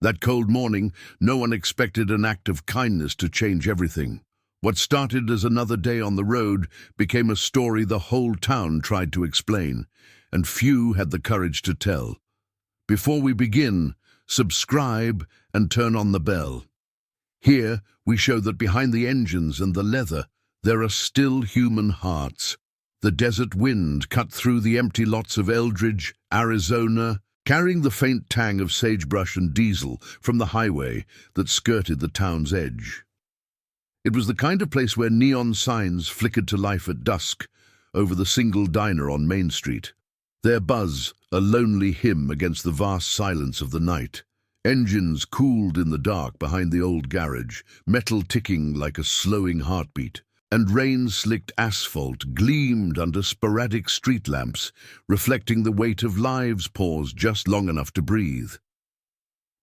That cold morning, no one expected an act of kindness to change everything. What started as another day on the road became a story the whole town tried to explain, and few had the courage to tell. Before we begin, subscribe and turn on the bell. Here, we show that behind the engines and the leather, there are still human hearts. The desert wind cut through the empty lots of Eldridge, Arizona, carrying the faint tang of sagebrush and diesel from the highway that skirted the town's edge. It was the kind of place where neon signs flickered to life at dusk over the single diner on Main Street. Their buzz, a lonely hymn against the vast silence of the night. Engines cooled in the dark behind the old garage, metal ticking like a slowing heartbeat, and rain-slicked asphalt gleamed under sporadic street lamps, reflecting the weight of lives paused just long enough to breathe.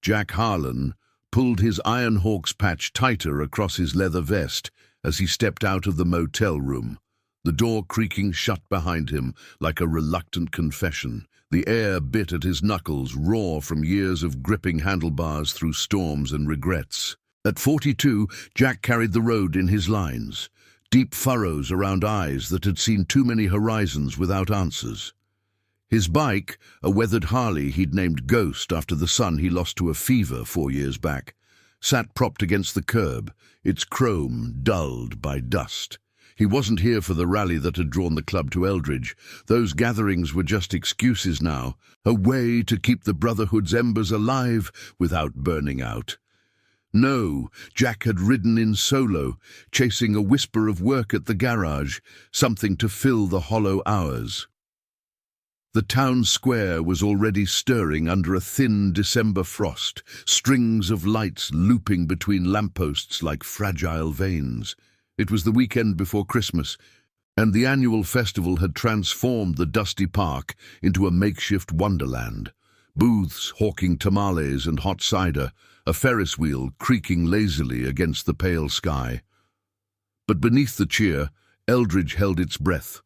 Jack Harlan pulled his Iron Hawks patch tighter across his leather vest as he stepped out of the motel room, the door creaking shut behind him like a reluctant confession. The air bit at his knuckles, raw from years of gripping handlebars through storms and regrets. At 42, Jack carried the road in his lines, deep furrows around eyes that had seen too many horizons without answers. His bike, a weathered Harley he'd named Ghost after the son he lost to a fever 4 years back, sat propped against the curb, its chrome dulled by dust. He wasn't here for the rally that had drawn the club to Eldridge. Those gatherings were just excuses now, a way to keep the Brotherhood's embers alive without burning out. No, Jack had ridden in solo, chasing a whisper of work at the garage, something to fill the hollow hours. The town square was already stirring under a thin December frost, strings of lights looping between lampposts like fragile veins. It was the weekend before Christmas, and the annual festival had transformed the dusty park into a makeshift wonderland. Booths hawking tamales and hot cider, a Ferris wheel creaking lazily against the pale sky. But beneath the cheer, Eldridge held its breath,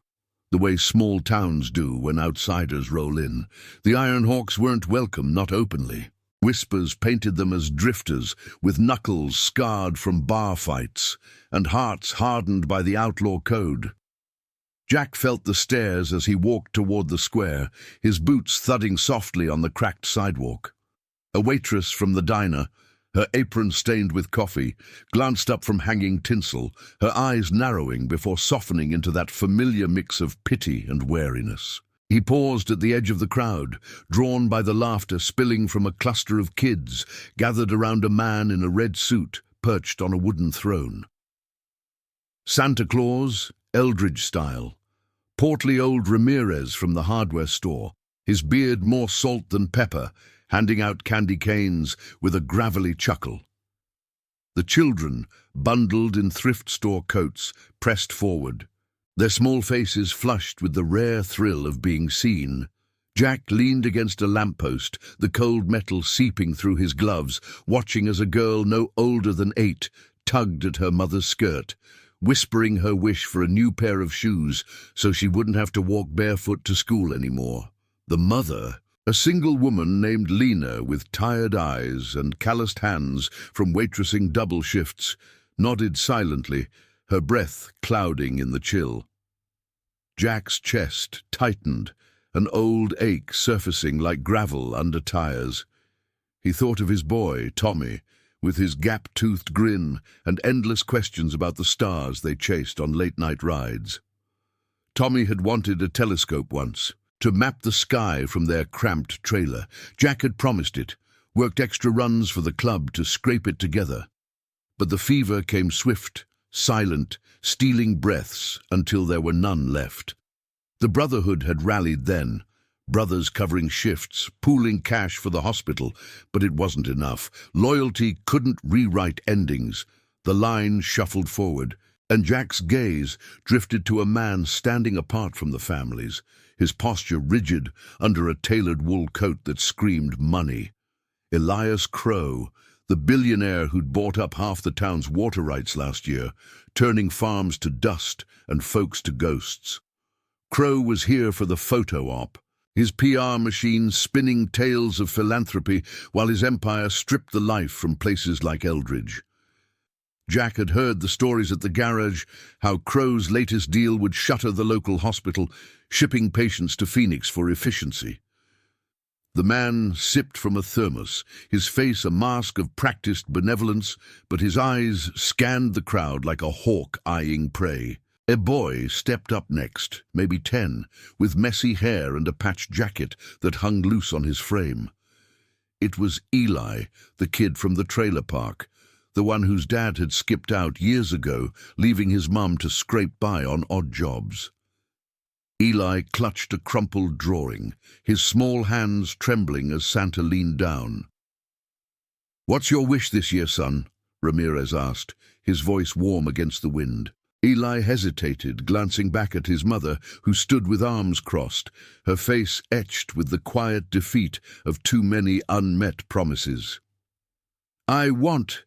the way small towns do when outsiders roll in. The Iron Hawks weren't welcome, not openly. Whispers painted them as drifters, with knuckles scarred from bar fights, and hearts hardened by the outlaw code. Jack felt the stairs as he walked toward the square, his boots thudding softly on the cracked sidewalk. A waitress from the diner, her apron stained with coffee, glanced up from hanging tinsel, her eyes narrowing before softening into that familiar mix of pity and wariness. He paused at the edge of the crowd, drawn by the laughter spilling from a cluster of kids gathered around a man in a red suit perched on a wooden throne. Santa Claus, Eldridge style. Portly old Ramirez from the hardware store, his beard more salt than pepper, handing out candy canes with a gravelly chuckle. The children, bundled in thrift store coats, pressed forward, their small faces flushed with the rare thrill of being seen. Jack leaned against a lamppost, the cold metal seeping through his gloves, watching as a girl no older than 8 tugged at her mother's skirt, whispering her wish for a new pair of shoes so she wouldn't have to walk barefoot to school anymore. The mother, a single woman named Lena with tired eyes and calloused hands from waitressing double shifts, nodded silently, her breath clouding in the chill. Jack's chest tightened, an old ache surfacing like gravel under tires. He thought of his boy, Tommy, with his gap-toothed grin and endless questions about the stars they chased on late-night rides. Tommy had wanted a telescope once, to map the sky from their cramped trailer. Jack had promised it, worked extra runs for the club to scrape it together. But the fever came swift, silent, stealing breaths until there were none left. The Brotherhood had rallied then, brothers covering shifts, pooling cash for the hospital, but it wasn't enough. Loyalty couldn't rewrite endings. The line shuffled forward, and Jack's gaze drifted to a man standing apart from the families, his posture rigid under a tailored wool coat that screamed money. Elias Crow, the billionaire who'd bought up half the town's water rights last year, turning farms to dust and folks to ghosts. Crow was here for the photo op, his PR machine spinning tales of philanthropy while his empire stripped the life from places like Eldridge. Jack had heard the stories at the garage, how Crow's latest deal would shutter the local hospital, shipping patients to Phoenix for efficiency. The man sipped from a thermos, his face a mask of practiced benevolence, but his eyes scanned the crowd like a hawk eyeing prey. A boy stepped up next, maybe 10, with messy hair and a patched jacket that hung loose on his frame. It was Eli, the kid from the trailer park, the one whose dad had skipped out years ago, leaving his mum to scrape by on odd jobs. Eli clutched a crumpled drawing, his small hands trembling as Santa leaned down. "What's your wish this year, son?" Ramirez asked, his voice warm against the wind. Eli hesitated, glancing back at his mother, who stood with arms crossed, her face etched with the quiet defeat of too many unmet promises. I want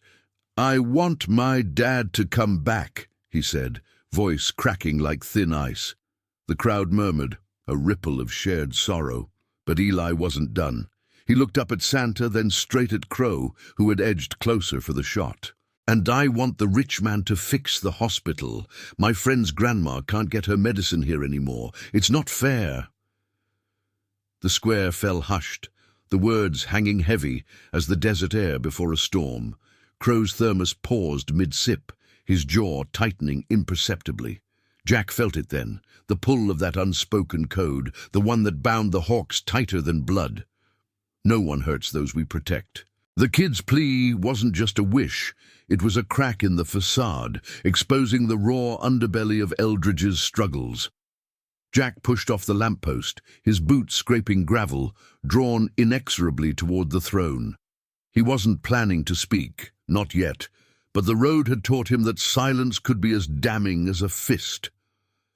my dad to come back," he said, voice cracking like thin ice. The crowd murmured, a ripple of shared sorrow, but Eli wasn't done. He looked up at Santa, then straight at Crow, who had edged closer for the shot. "And I want the rich man to fix the hospital. My friend's grandma can't get her medicine here anymore. It's not fair." The square fell hushed, the words hanging heavy as the desert air before a storm. Crow's thermos paused mid-sip, his jaw tightening imperceptibly. Jack felt it then, the pull of that unspoken code, the one that bound the Hawks tighter than blood. No one hurts those we protect. The kid's plea wasn't just a wish, it was a crack in the facade, exposing the raw underbelly of Eldridge's struggles. Jack pushed off the lamppost, his boots scraping gravel, drawn inexorably toward the throne. He wasn't planning to speak, not yet, but the road had taught him that silence could be as damning as a fist.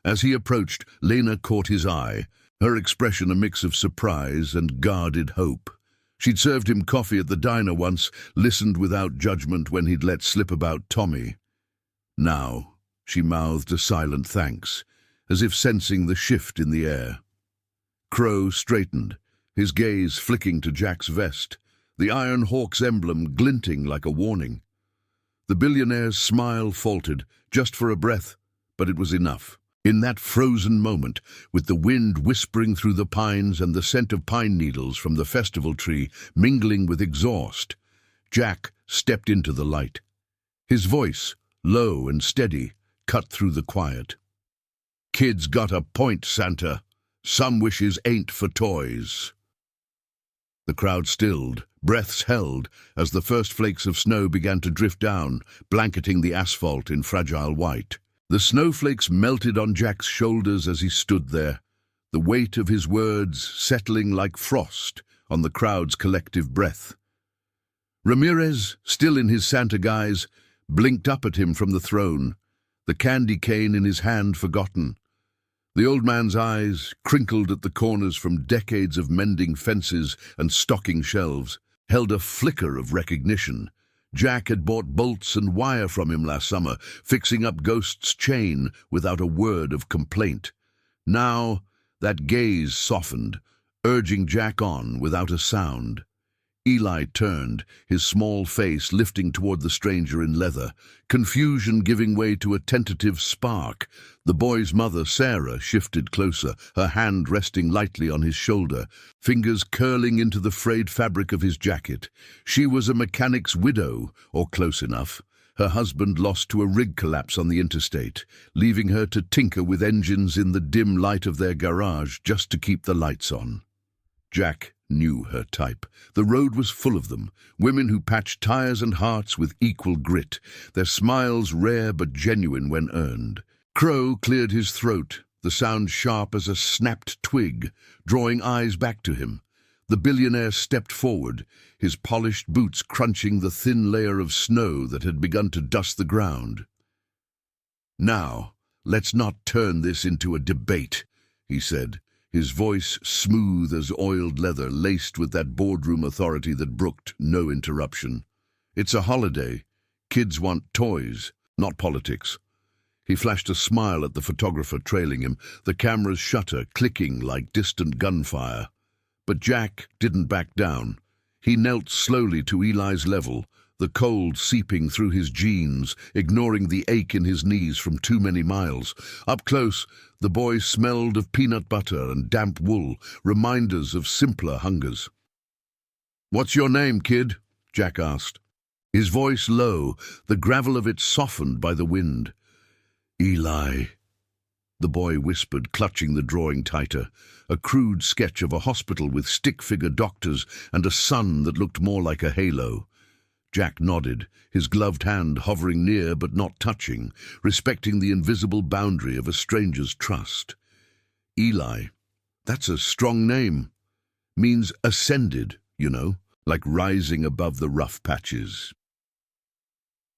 As he approached, Lena caught his eye, her expression a mix of surprise and guarded hope. She'd served him coffee at the diner once, listened without judgment when he'd let slip about Tommy. Now, she mouthed a silent thanks, as if sensing the shift in the air. Crow straightened, his gaze flicking to Jack's vest, the Iron Hawk's emblem glinting like a warning. The billionaire's smile faltered, just for a breath, but it was enough. In that frozen moment, with the wind whispering through the pines and the scent of pine needles from the festival tree mingling with exhaust, Jack stepped into the light. His voice, low and steady, cut through the quiet. "Kid's got a point, Santa. Some wishes ain't for toys." The crowd stilled, breaths held, as the first flakes of snow began to drift down, blanketing the asphalt in fragile white. The snowflakes melted on Jack's shoulders as he stood there, the weight of his words settling like frost on the crowd's collective breath. Ramirez, still in his Santa guise, blinked up at him from the throne, the candy cane in his hand forgotten. The old man's eyes, crinkled at the corners from decades of mending fences and stocking shelves, held a flicker of recognition. Jack had bought bolts and wire from him last summer, fixing up Ghost's chain without a word of complaint. Now, that gaze softened, urging Jack on without a sound. Eli turned, his small face lifting toward the stranger in leather, confusion giving way to a tentative spark. The boy's mother, Sarah, shifted closer, her hand resting lightly on his shoulder, fingers curling into the frayed fabric of his jacket. She was a mechanic's widow, or close enough. Her husband lost to a rig collapse on the interstate, leaving her to tinker with engines in the dim light of their garage just to keep the lights on. Jack knew her type. The road was full of them, women who patched tires and hearts with equal grit, their smiles rare but genuine when earned. Crow cleared his throat, the sound sharp as a snapped twig, drawing eyes back to him. The billionaire stepped forward, his polished boots crunching the thin layer of snow that had begun to dust the ground. "Now, let's not turn this into a debate," he said, his voice smooth as oiled leather, laced with that boardroom authority that brooked no interruption. "It's a holiday. Kids want toys, not politics. He flashed a smile at the photographer trailing him, the camera's shutter clicking like distant gunfire. But Jack didn't back down. He knelt slowly to Eli's level, the cold seeping through his jeans, ignoring the ache in his knees from too many miles. Up close, the boy smelled of peanut butter and damp wool, reminders of simpler hungers. "What's your name, kid?" Jack asked. His voice low, the gravel of it softened by the wind. "Eli," the boy whispered, clutching the drawing tighter, a crude sketch of a hospital with stick-figure doctors and a sun that looked more like a halo. Jack nodded, his gloved hand hovering near but not touching, respecting the invisible boundary of a stranger's trust. "Eli, that's a strong name. Means ascended, you know, like rising above the rough patches."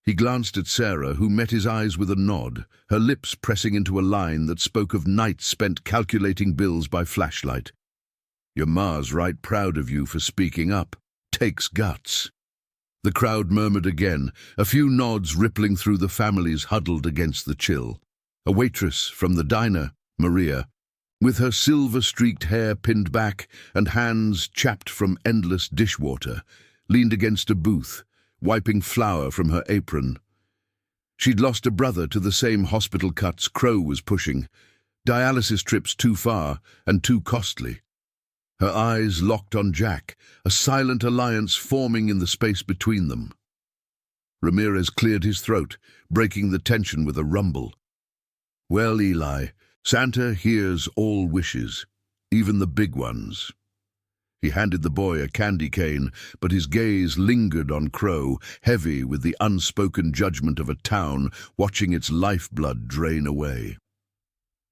He glanced at Sarah, who met his eyes with a nod, her lips pressing into a line that spoke of nights spent calculating bills by flashlight. "Your ma's right proud of you for speaking up. Takes guts." The crowd murmured again, a few nods rippling through the families huddled against the chill. A waitress from the diner, Maria, with her silver-streaked hair pinned back and hands chapped from endless dishwater, leaned against a booth, wiping flour from her apron. She'd lost a brother to the same hospital cuts Crow was pushing, dialysis trips too far and too costly. Her eyes locked on Jack, a silent alliance forming in the space between them. Ramirez cleared his throat, breaking the tension with a rumble. "Well, Eli, Santa hears all wishes, even the big ones." He handed the boy a candy cane, but his gaze lingered on Crow, heavy with the unspoken judgment of a town watching its lifeblood drain away.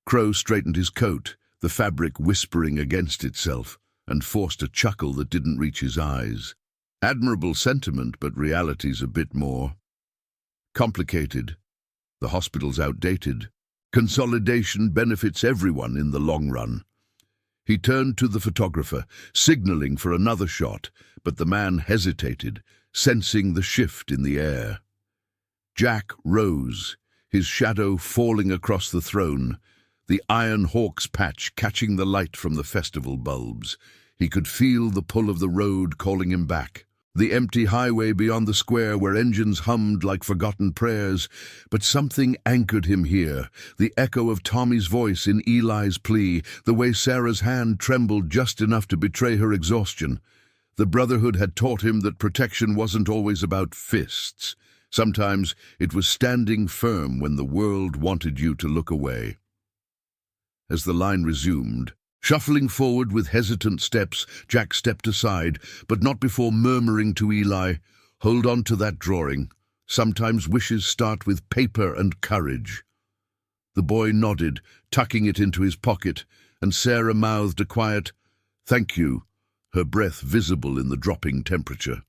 Crow straightened his coat, the fabric whispering against itself, and forced a chuckle that didn't reach his eyes. Admirable sentiment, but reality's a bit more complicated. The hospital's outdated. Consolidation benefits everyone in the long run. He turned to the photographer, signaling for another shot, but the man hesitated, sensing the shift in the air. Jack rose, his shadow falling across the throne, the Iron Hawk's patch catching the light from the festival bulbs. He could feel the pull of the road calling him back. The empty highway beyond the square where engines hummed like forgotten prayers, but something anchored him here, the echo of Tommy's voice in Eli's plea, the way Sarah's hand trembled just enough to betray her exhaustion. The Brotherhood had taught him that protection wasn't always about fists. Sometimes it was standing firm when the world wanted you to look away. As the line resumed, shuffling forward with hesitant steps, Jack stepped aside, but not before murmuring to Eli, "Hold on to that drawing. Sometimes wishes start with paper and courage." The boy nodded, tucking it into his pocket, and Sarah mouthed a quiet, "Thank you," her breath visible in the dropping temperature.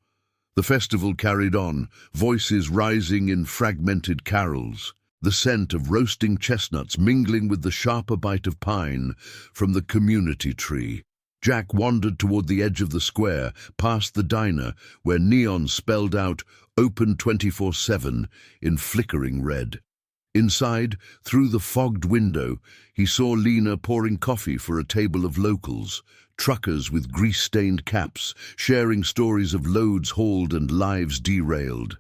The festival carried on, voices rising in fragmented carols, the scent of roasting chestnuts mingling with the sharper bite of pine from the community tree. Jack wandered toward the edge of the square, past the diner, where neon spelled out "Open 24/7" in flickering red. Inside, through the fogged window, he saw Lena pouring coffee for a table of locals, truckers with grease-stained caps, sharing stories of loads hauled and lives derailed.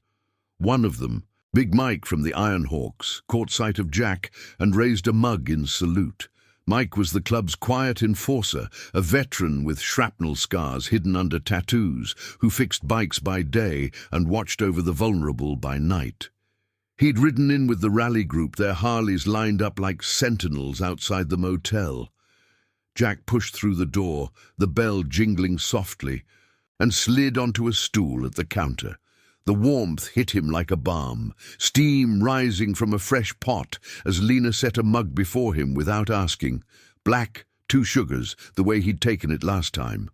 One of them, Big Mike from the Iron Hawks, caught sight of Jack and raised a mug in salute. Mike was the club's quiet enforcer, a veteran with shrapnel scars hidden under tattoos, who fixed bikes by day and watched over the vulnerable by night. He'd ridden in with the rally group, their Harleys lined up like sentinels outside the motel. Jack pushed through the door, the bell jingling softly, and slid onto a stool at the counter. The warmth hit him like a balm, steam rising from a fresh pot as Lena set a mug before him without asking. Black, 2 sugars, the way he'd taken it last time.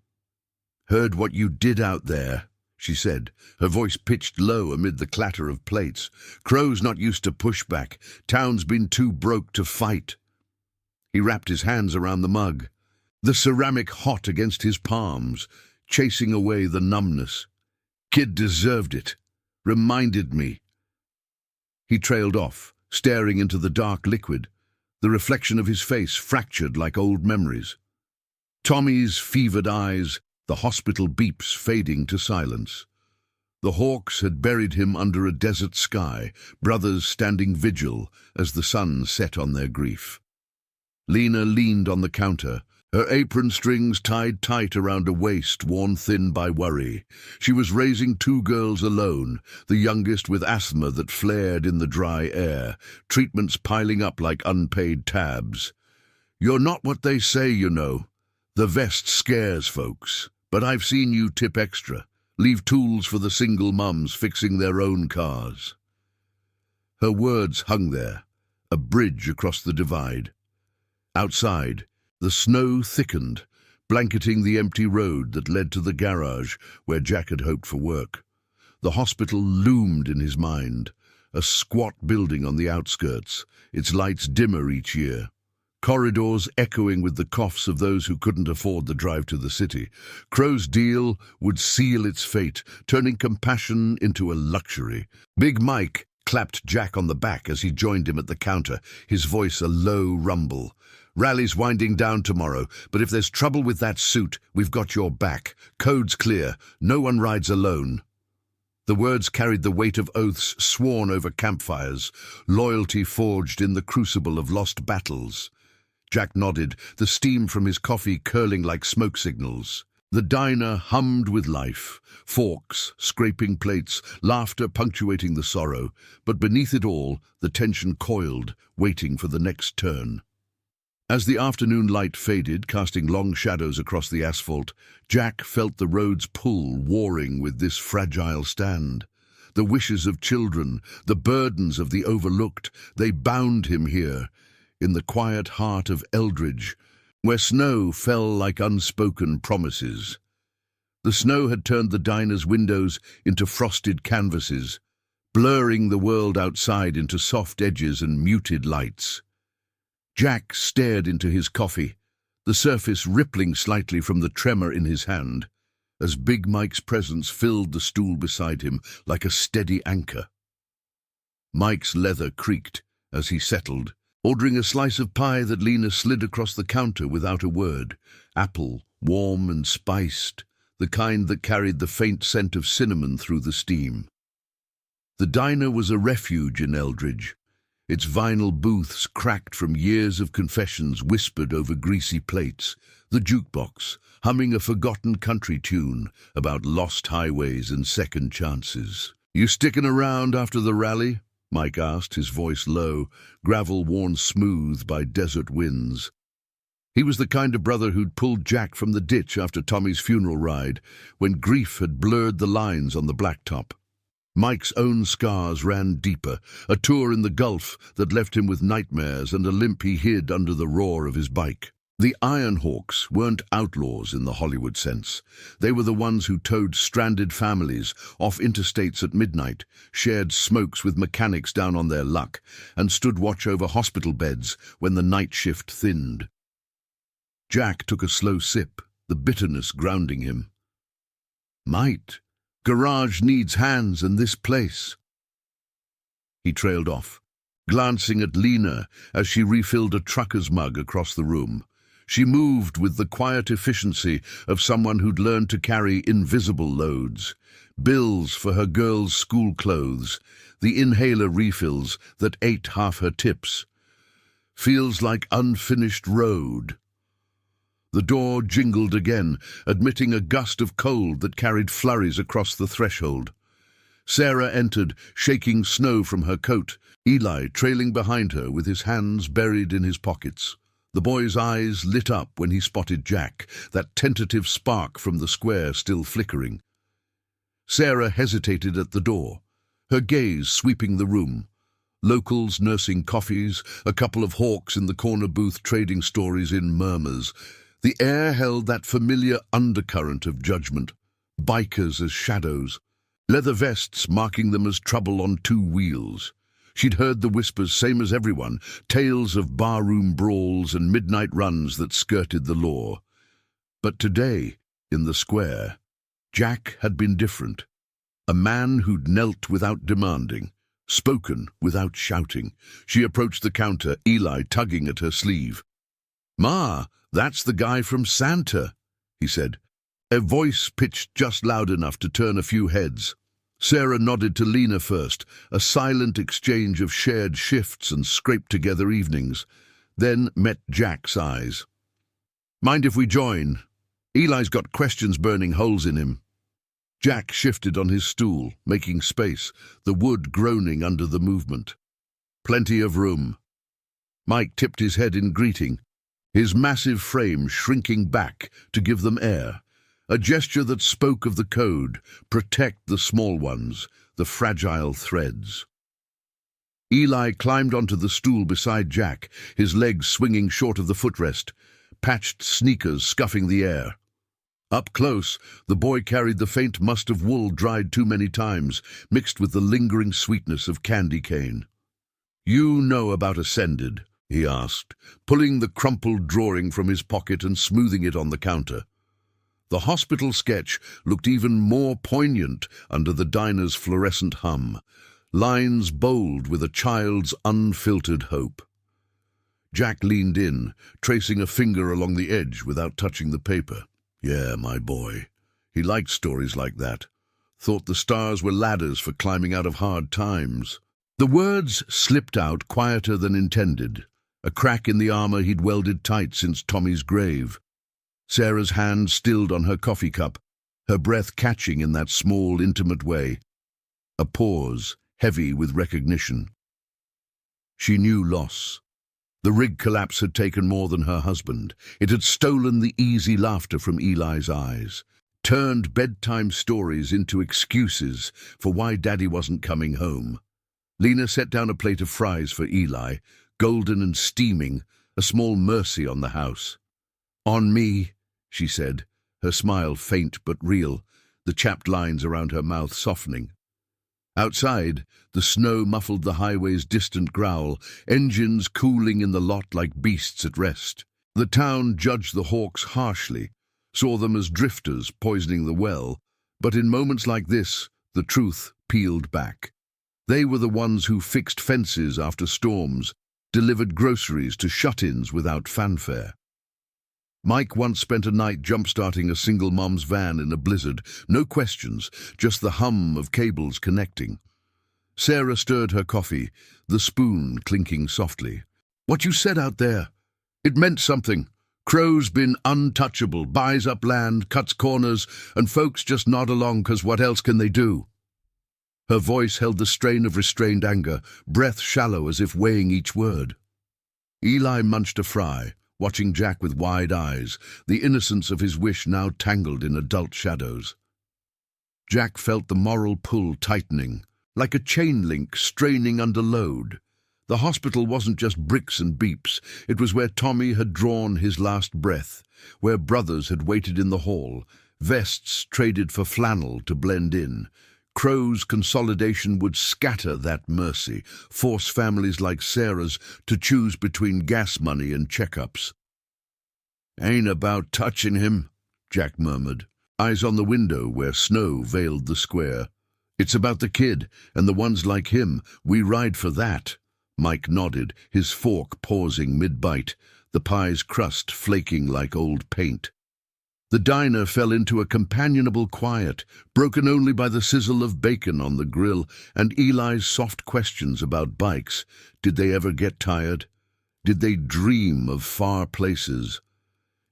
"Heard what you did out there," she said, her voice pitched low amid the clatter of plates. "Crow's not used to pushback. Town's been too broke to fight." He wrapped his hands around the mug, the ceramic hot against his palms, chasing away the numbness. "Kid deserved it. Reminded me." He trailed off, staring into the dark liquid, the reflection of his face fractured like old memories. Tommy's fevered eyes, the hospital beeps fading to silence. The Hawks had buried him under a desert sky, brothers standing vigil as the sun set on their grief. Lena leaned on the counter, her apron strings tied tight around a waist worn thin by worry. She was raising two girls alone, the youngest with asthma that flared in the dry air, treatments piling up like unpaid tabs. "You're not what they say, you know. The vest scares folks, but I've seen you tip extra, leave tools for the single mums fixing their own cars." Her words hung there, a bridge across the divide. Outside, the snow thickened, blanketing the empty road that led to the garage where Jack had hoped for work. The hospital loomed in his mind, a squat building on the outskirts, its lights dimmer each year. Corridors echoing with the coughs of those who couldn't afford the drive to the city. Crow's deal would seal its fate, turning compassion into a luxury. Big Mike clapped Jack on the back as he joined him at the counter, his voice a low rumble. "Rally's winding down tomorrow, but if there's trouble with that suit, we've got your back. Code's clear. No one rides alone." The words carried the weight of oaths sworn over campfires, loyalty forged in the crucible of lost battles. Jack nodded, the steam from his coffee curling like smoke signals. The diner hummed with life, forks scraping plates, laughter punctuating the sorrow, but beneath it all, the tension coiled, waiting for the next turn. As the afternoon light faded, casting long shadows across the asphalt, Jack felt the road's pull warring with this fragile stand. The wishes of children, the burdens of the overlooked, they bound him here, in the quiet heart of Eldridge, where snow fell like unspoken promises. The snow had turned the diner's windows into frosted canvases, blurring the world outside into soft edges and muted lights. Jack stared into his coffee, the surface rippling slightly from the tremor in his hand, as Big Mike's presence filled the stool beside him like a steady anchor. Mike's leather creaked as he settled, ordering a slice of pie that Lena slid across the counter without a word. Apple, warm and spiced, the kind that carried the faint scent of cinnamon through the steam. The diner was a refuge in Eldridge. Its vinyl booths cracked from years of confessions whispered over greasy plates, the jukebox humming a forgotten country tune about lost highways and second chances. "You sticking around after the rally?" Mike asked, his voice low, gravel worn smooth by desert winds. He was the kind of brother who'd pulled Jack from the ditch after Tommy's funeral ride, when grief had blurred the lines on the blacktop. Mike's own scars ran deeper, a tour in the Gulf that left him with nightmares and a limp he hid under the roar of his bike. The Iron Hawks weren't outlaws in the Hollywood sense. They were the ones who towed stranded families off interstates at midnight, shared smokes with mechanics down on their luck, and stood watch over hospital beds when the night shift thinned. Jack took a slow sip, the bitterness grounding him. "Might. Garage needs hands in this place." He trailed off, glancing at Lena as she refilled a trucker's mug across the room. She moved with the quiet efficiency of someone who'd learned to carry invisible loads. Bills for her girls' school clothes, the inhaler refills that ate half her tips. Feels like unfinished road. The door jingled again, admitting a gust of cold that carried flurries across the threshold. Sarah entered, shaking snow from her coat, Eli trailing behind her with his hands buried in his pockets. The boy's eyes lit up when he spotted Jack, that tentative spark from the square still flickering. Sarah hesitated at the door, her gaze sweeping the room. Locals nursing coffees, a couple of hawks in the corner booth trading stories in murmurs. The air held that familiar undercurrent of judgment, bikers as shadows, leather vests marking them as trouble on two wheels. She'd heard the whispers, same as everyone, tales of barroom brawls and midnight runs that skirted the law. But today, in the square, Jack had been different. A man who'd knelt without demanding, spoken without shouting. She approached the counter, Eli tugging at her sleeve. "Ma, that's the guy from Santa," he said. A voice pitched just loud enough to turn a few heads. Sarah nodded to Lena first, a silent exchange of shared shifts and scraped-together evenings, then met Jack's eyes. "Mind if we join? Eli's got questions burning holes in him." Jack shifted on his stool, making space, the wood groaning under the movement. "Plenty of room." Mike tipped his head in greeting, his massive frame shrinking back to give them air, a gesture that spoke of the code: protect the small ones, the fragile threads. Eli climbed onto the stool beside Jack, his legs swinging short of the footrest, patched sneakers scuffing the air. Up close, the boy carried the faint must of wool dried too many times, mixed with the lingering sweetness of candy cane. "You know about Ascended?" he asked, pulling the crumpled drawing from his pocket and smoothing it on the counter. The hospital sketch looked even more poignant under the diner's fluorescent hum, lines bold with a child's unfiltered hope. Jack leaned in, tracing a finger along the edge without touching the paper. "Yeah, my boy. He liked stories like that. Thought the stars were ladders for climbing out of hard times." The words slipped out quieter than intended, a crack in the armor he'd welded tight since Tommy's grave. Sarah's hand stilled on her coffee cup, her breath catching in that small, intimate way. A pause, heavy with recognition. She knew loss. The rig collapse had taken more than her husband. It had stolen the easy laughter from Eli's eyes, turned bedtime stories into excuses for why Daddy wasn't coming home. Lena set down a plate of fries for Eli, golden and steaming, a small mercy on the house. "On me," she said, her smile faint but real, the chapped lines around her mouth softening. Outside, the snow muffled the highway's distant growl, engines cooling in the lot like beasts at rest. The town judged the Hawks harshly, saw them as drifters poisoning the well, but in moments like this, the truth peeled back. They were the ones who fixed fences after storms, delivered groceries to shut-ins without fanfare. Mike once spent a night jump-starting a single mom's van in a blizzard. No questions, just the hum of cables connecting. Sarah stirred her coffee, the spoon clinking softly. "What you said out there, it meant something. Crow's been untouchable, buys up land, cuts corners, and folks just nod along 'cause what else can they do?" Her voice held the strain of restrained anger, breath shallow as if weighing each word. Eli munched a fry, watching Jack with wide eyes, the innocence of his wish now tangled in adult shadows. Jack felt the moral pull tightening, like a chain link straining under load. The hospital wasn't just bricks and beeps, it was where Tommy had drawn his last breath, where brothers had waited in the hall, vests traded for flannel to blend in. Crow's consolidation would scatter that mercy, force families like Sarah's to choose between gas money and checkups. "Ain't about touching him," Jack murmured, eyes on the window where snow veiled the square. "It's about the kid, and the ones like him. We ride for that." Mike nodded, his fork pausing mid-bite, the pie's crust flaking like old paint. The diner fell into a companionable quiet, broken only by the sizzle of bacon on the grill and Eli's soft questions about bikes. Did they ever get tired? Did they dream of far places?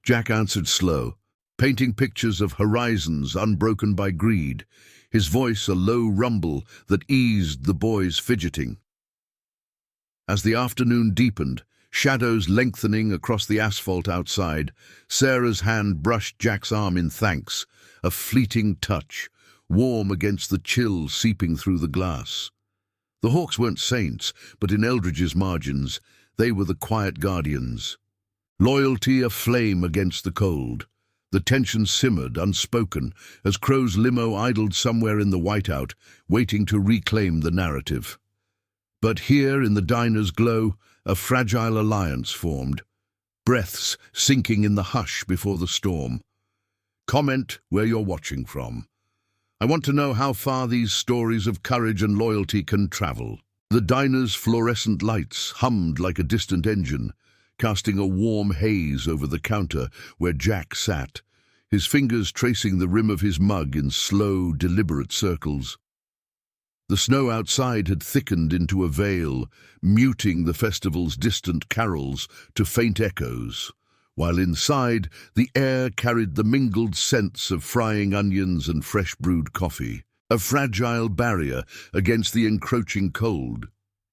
Jack answered slow, painting pictures of horizons unbroken by greed, his voice a low rumble that eased the boys' fidgeting. As the afternoon deepened, shadows lengthening across the asphalt outside, Sarah's hand brushed Jack's arm in thanks, a fleeting touch, warm against the chill seeping through the glass. The Hawks weren't saints, but in Eldridge's margins, they were the quiet guardians. Loyalty aflame against the cold. The tension simmered, unspoken, as Crow's limo idled somewhere in the whiteout, waiting to reclaim the narrative. But here, in the diner's glow, a fragile alliance formed, breaths sinking in the hush before the storm. Comment where you're watching from. I want to know how far these stories of courage and loyalty can travel. The diner's fluorescent lights hummed like a distant engine, casting a warm haze over the counter where Jack sat, his fingers tracing the rim of his mug in slow, deliberate circles. The snow outside had thickened into a veil, muting the festival's distant carols to faint echoes, while inside the air carried the mingled scents of frying onions and fresh brewed coffee, a fragile barrier against the encroaching cold.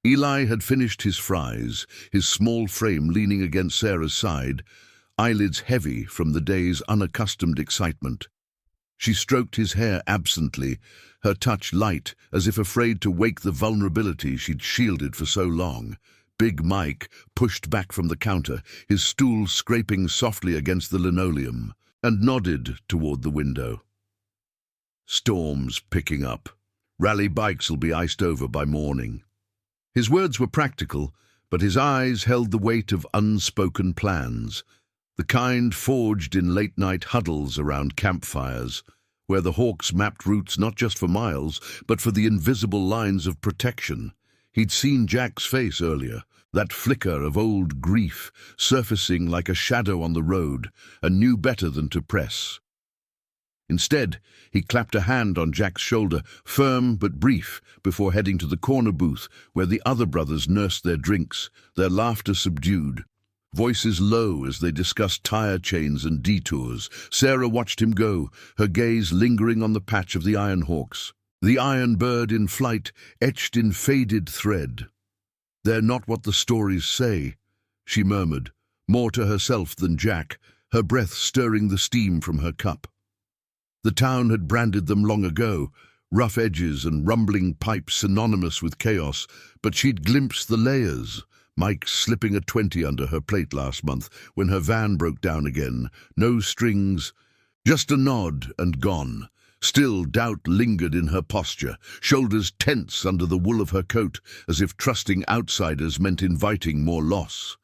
Eli had finished his fries, his small frame leaning against Sarah's side, eyelids heavy from the day's unaccustomed excitement. She stroked his hair absently, her touch light, as if afraid to wake the vulnerability she'd shielded for so long. Big Mike pushed back from the counter, his stool scraping softly against the linoleum, and nodded toward the window. Storm's picking up. Rally bikes will be iced over by morning. His words were practical, but his eyes held the weight of unspoken plans, the kind forged in late-night huddles around campfires, where the Hawks mapped routes not just for miles, but for the invisible lines of protection. He'd seen Jack's face earlier, that flicker of old grief surfacing like a shadow on the road, and knew better than to press. Instead, he clapped a hand on Jack's shoulder, firm but brief, before heading to the corner booth where the other brothers nursed their drinks, their laughter subdued. Voices low as they discussed tire chains and detours. Sarah watched him go, her gaze lingering on the patch of the Iron Hawks, the iron bird in flight, etched in faded thread. "They're not what the stories say," she murmured, more to herself than Jack, her breath stirring the steam from her cup. The town had branded them long ago, rough edges and rumbling pipes synonymous with chaos, but she'd glimpsed the layers. Mike slipping a 20 under her plate last month when her van broke down again. No strings, just a nod and gone. Still, doubt lingered in her posture, shoulders tense under the wool of her coat, as if trusting outsiders meant inviting more loss.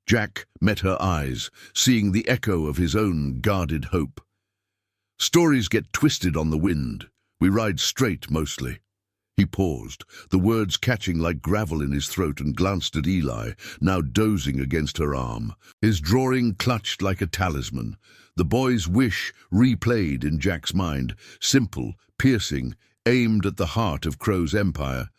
Jack met her eyes, seeing the echo of his own guarded hope. "Stories get twisted on the wind. We ride straight, mostly." He paused, the words catching like gravel in his throat, and glanced at Eli, now dozing against her arm. His drawing clutched like a talisman. The boy's wish replayed in Jack's mind, simple, piercing, aimed at the heart of Crow's empire.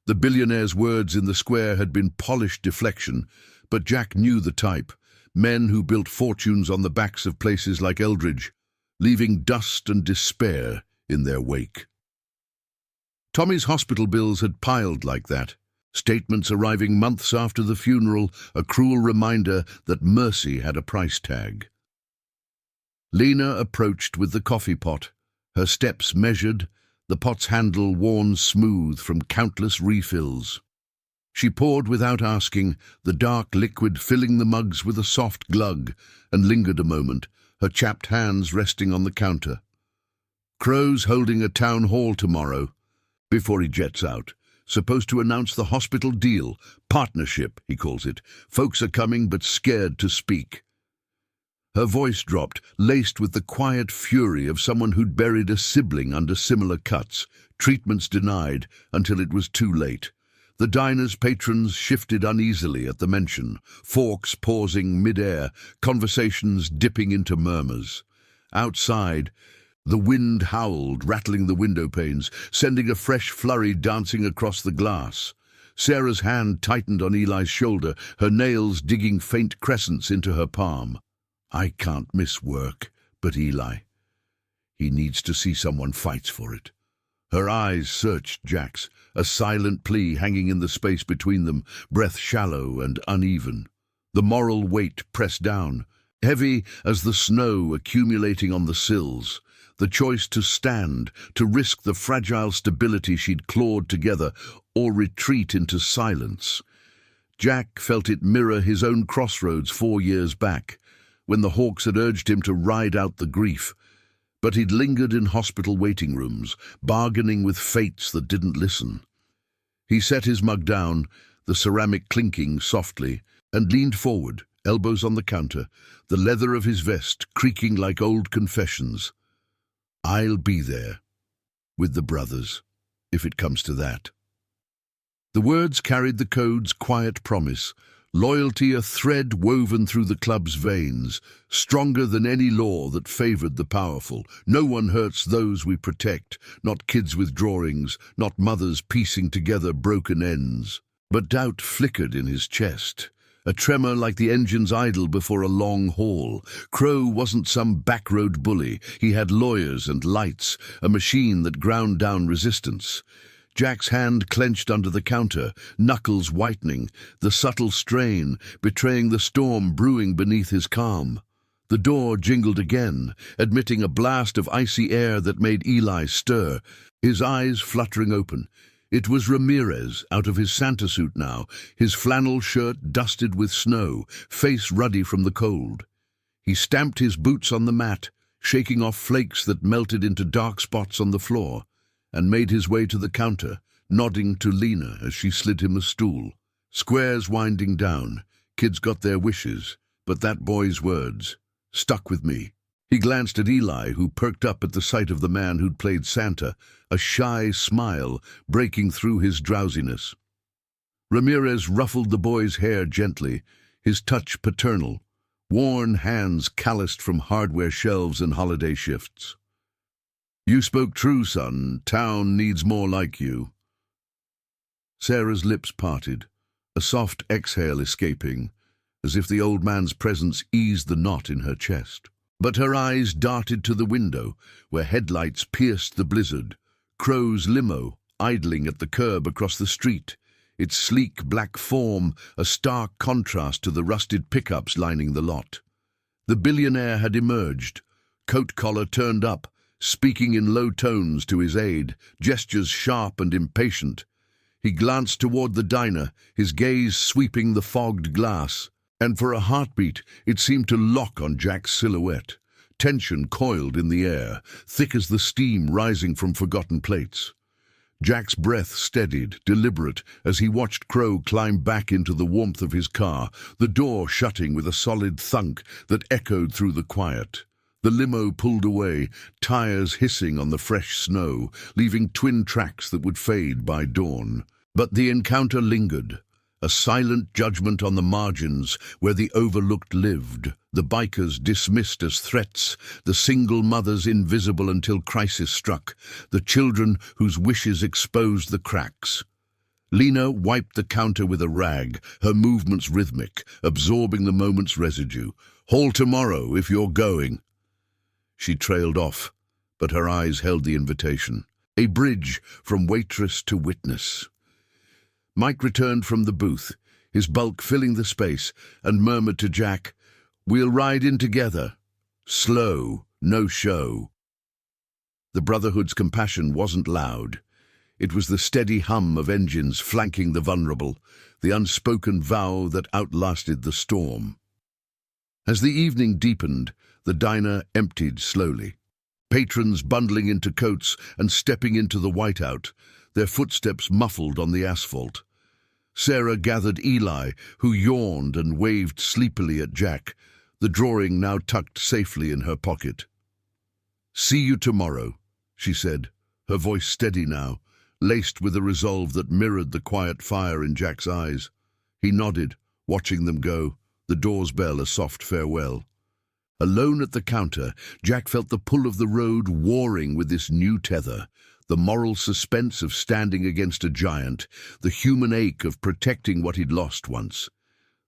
The billionaire's words in the square had been polished deflection, but Jack knew the type. Men who built fortunes on the backs of places like Eldridge, leaving dust and despair in their wake. Tommy's hospital bills had piled like that, statements arriving months after the funeral, a cruel reminder that mercy had a price tag. Lena approached with the coffee pot, her steps measured, the pot's handle worn smooth from countless refills. She poured without asking, the dark liquid filling the mugs with a soft glug, and lingered a moment, her chapped hands resting on the counter. "Crow's holding a town hall tomorrow, before he jets out. Supposed to announce the hospital deal. Partnership, he calls it. Folks are coming but scared to speak." Her voice dropped, laced with the quiet fury of someone who'd buried a sibling under similar cuts, treatments denied until it was too late. The diner's patrons shifted uneasily at the mention, forks pausing mid-air, conversations dipping into murmurs. Outside, the wind howled, rattling the window panes, sending a fresh flurry dancing across the glass. Sarah's hand tightened on Eli's shoulder, her nails digging faint crescents into her palm. "I can't miss work, but Eli. He needs to see someone fights for it." Her eyes searched Jack's, a silent plea hanging in the space between them, breath shallow and uneven. The moral weight pressed down, heavy as the snow accumulating on the sills. The choice to stand, to risk the fragile stability she'd clawed together, or retreat into silence. Jack felt it mirror his own crossroads 4 years back, when the Hawks had urged him to ride out the grief. But he'd lingered in hospital waiting rooms, bargaining with fates that didn't listen. He set his mug down, the ceramic clinking softly, and leaned forward, elbows on the counter, the leather of his vest creaking like old confessions. "I'll be there, with the brothers, if it comes to that." The words carried the code's quiet promise, loyalty a thread woven through the club's veins, stronger than any law that favored the powerful. No one hurts those we protect, not kids with drawings, not mothers piecing together broken ends. But doubt flickered in his chest, a tremor like the engine's idle before a long haul. Crow wasn't some backroad bully. He had lawyers and lights, a machine that ground down resistance. Jack's hand clenched under the counter, knuckles whitening, the subtle strain betraying the storm brewing beneath his calm. The door jingled again, admitting a blast of icy air that made Eli stir, his eyes fluttering open. It was Ramirez, out of his Santa suit now, his flannel shirt dusted with snow, face ruddy from the cold. He stamped his boots on the mat, shaking off flakes that melted into dark spots on the floor, and made his way to the counter, nodding to Lena as she slid him a stool. Squares winding down, kids got their wishes, but that boy's words stuck with me. He glanced at Eli, who perked up at the sight of the man who'd played Santa, a shy smile breaking through his drowsiness. Ramirez ruffled the boy's hair gently, his touch paternal, worn hands calloused from hardware shelves and holiday shifts. "You spoke true, son. Town needs more like you." Sarah's lips parted, a soft exhale escaping, as if the old man's presence eased the knot in her chest. But her eyes darted to the window, where headlights pierced the blizzard. Crow's limo, idling at the curb across the street, its sleek black form a stark contrast to the rusted pickups lining the lot. The billionaire had emerged, coat collar turned up, speaking in low tones to his aide, gestures sharp and impatient. He glanced toward the diner, his gaze sweeping the fogged glass, and for a heartbeat it seemed to lock on Jack's silhouette. Tension coiled in the air, thick as the steam rising from forgotten plates. Jack's breath steadied, deliberate, as he watched Crow climb back into the warmth of his car, the door shutting with a solid thunk that echoed through the quiet. The limo pulled away, tires hissing on the fresh snow, leaving twin tracks that would fade by dawn. But the encounter lingered, a silent judgment on the margins where the overlooked lived, the bikers dismissed as threats, the single mothers invisible until crisis struck, the children whose wishes exposed the cracks. Lena wiped the counter with a rag, her movements rhythmic, absorbing the moment's residue. "Haul tomorrow if you're going." She trailed off, but her eyes held the invitation. A bridge from waitress to witness. Mike returned from the booth, his bulk filling the space, and murmured to Jack, "We'll ride in together. Slow, no show." The Brotherhood's compassion wasn't loud. It was the steady hum of engines flanking the vulnerable, the unspoken vow that outlasted the storm. As the evening deepened, the diner emptied slowly. Patrons bundling into coats and stepping into the whiteout, their footsteps muffled on the asphalt. Sarah gathered Eli, who yawned and waved sleepily at Jack, the drawing now tucked safely in her pocket. "See you tomorrow," she said, her voice steady now, laced with a resolve that mirrored the quiet fire in Jack's eyes. He nodded, watching them go, the door's bell a soft farewell. Alone at the counter, Jack felt the pull of the road warring with this new tether, the moral suspense of standing against a giant, the human ache of protecting what he'd lost once.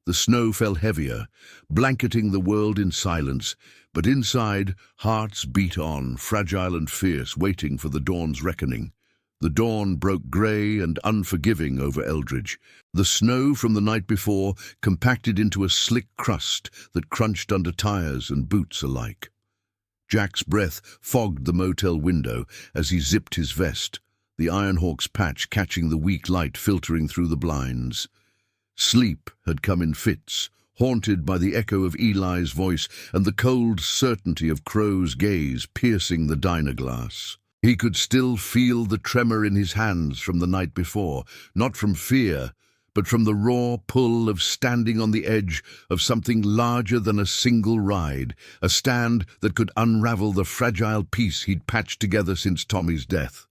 The snow fell heavier, blanketing the world in silence, but inside, hearts beat on, fragile and fierce, waiting for the dawn's reckoning. The dawn broke grey and unforgiving over Eldridge. The snow from the night before compacted into a slick crust that crunched under tires and boots alike. Jack's breath fogged the motel window as he zipped his vest, the Ironhawk's patch catching the weak light filtering through the blinds. Sleep had come in fits, haunted by the echo of Eli's voice and the cold certainty of Crow's gaze piercing the diner glass. He could still feel the tremor in his hands from the night before, not from fear, but from the raw pull of standing on the edge of something larger than a single ride, a stand that could unravel the fragile piece he'd patched together since Tommy's death.